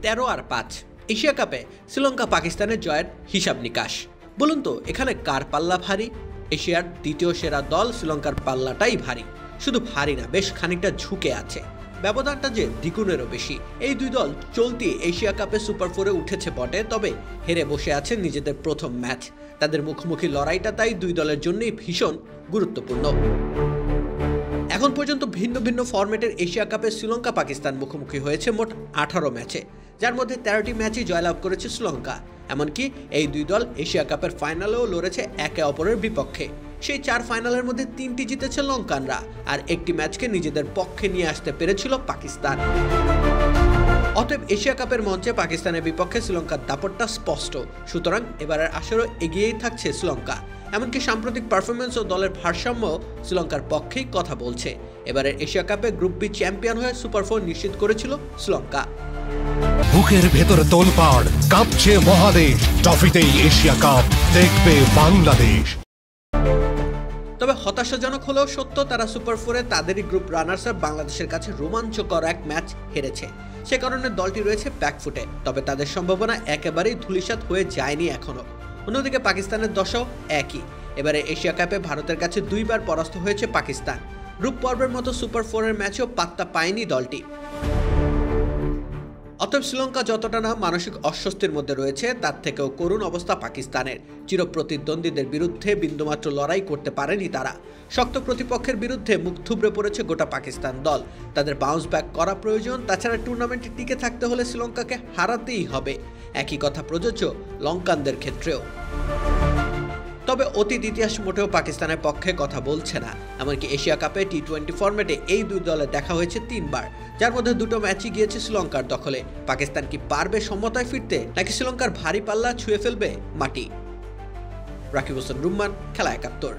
13-5 Asia কাপে শ্রীলঙ্কা পাকিস্তানের জয়ের হিসাব নিকাশ। বলুন তো এখানে কার পাল্লা ভারী? এশিয়ার দ্বিতীয় সেরা দল শ্রীলঙ্কার পাল্লাটাই ভারী। শুধু ভারী না, বেশ খানিকটা ঝুঁকে আছে। ব্যবধানটা যে দ্বিগুণেরও বেশি। এই দুই দল চলতি এশিয়া কাপে সুপার 4-এ উঠেছে বটে, তবে হেরে বসে আছে নিজেদের প্রথম ম্যাচ। তাদের মুখোমুখি লড়াইটা তাই দুই দলের জন্যই ভীষণ গুরুত্বপূর্ণ। এখন পর্যন্ত ভিন্ন ভিন্ন ফরম্যাটের এশিয়া কাপে শ্রীলঙ্কা পাকিস্তান মুখোমুখি হয়েছে মোট 18 ম্যাচে, যার মধ্যে 13টি ম্যাচই জয়লাভ করেছে শ্রীলঙ্কা। এমনকি এই দুই দল এশিয়া কাপের ফাইনালেও লড়েছে একে অপরের বিপক্ষে। সেই 4 ফাইনালের মধ্যে 3টি জিতেছে লঙ্কানরা, আর একটি ম্যাচকে নিজেদের পক্ষে নিয়ে আসতে পেরেছিল পাকিস্তান। অতএব এশিয়া কাপের মঞ্চে পাকিস্তানের বিপক্ষে শ্রীলঙ্কার দাপটটা স্পষ্ট। সুতরাং এবারের আসরেও এগিয়েই থাকছে শ্রীলঙ্কা। এমনকি সাম্প্রতিক পারফরমেন্স ও দলের ভারসাম্য শ্রীলঙ্কার পক্ষেই কথা বলছে। এবারের এশিয়া কাপে গ্রুপ বি চ্যাম্পিয়ন হয়ে সুপার 4 নিশ্চিত করেছিল শ্রীলঙ্কা। বুকের ভেতর তোলপাড়, কাঁপছে মহাদেশ। ট্রফিতেই এশিয়া কাপ দেখবে বাংলাদেশ। তবে হতাশাজনক হলেও সত্য, তারা সুপার 4-এ তাদেরই গ্রুপ রানার্স বাংলাদেশের কাছে রোমাঞ্চকর এক ম্যাচ হেরেছে। সে কারণে দলটি রয়েছে ব্যাকফুটে। তবে তাদের সম্ভাবনা একেবারেই ধূলিসাৎ হয়ে যায়নি এখনো। অন্যদিকে পাকিস্তানের দশাও একই। এবারে এশিয়া কাপে ভারতের কাছে 2 বার পরাস্ত হয়েছে পাকিস্তান। গ্রুপ পর্বের মতো সুপার 4-এর ম্যাচেও পাত্তা পায়নি দলটি। অতএব শ্রীলঙ্কা যতটা না মানসিক অস্বস্তির মধ্যে রয়েছে, তার থেকেও করুণ অবস্থা পাকিস্তানের। চিরপ্রতিদ্বন্দ্বীদের বিরুদ্ধে বিন্দুমাত্র লড়াই করতে পারেনি তারা। শক্ত প্রতিপক্ষের বিরুদ্ধে মুখ থুবড়ে পড়েছে গোটা পাকিস্তান দল। তাদের বাউন্স ব্যাক করা প্রয়োজন। তাছাড়া টুর্নামেন্টে টিকে থাকতে হলে শ্রীলঙ্কাকে হারাতেই হবে। একই কথা প্রযোজ্য লঙ্কানদের ক্ষেত্রেও। তবে অতীত ইতিহাস মোটেও পাকিস্তানের পক্ষে কথা বলছে না। এমনকি এশিয়া কাপে টি20 ফরম্যাটে এই দুই দলে দেখা হয়েছে 3 বার, যার মধ্যে 2টো ম্যাচই গিয়েছে শ্রীলঙ্কার দখলে। পাকিস্তান কি পারবে সমতায় ফিরতে, নাকি শ্রীলঙ্কার ভারী পাল্লা ছুঁয়ে ফেলবে মাটি? রাকিব হোসেন রুম্মান, খেলা 71।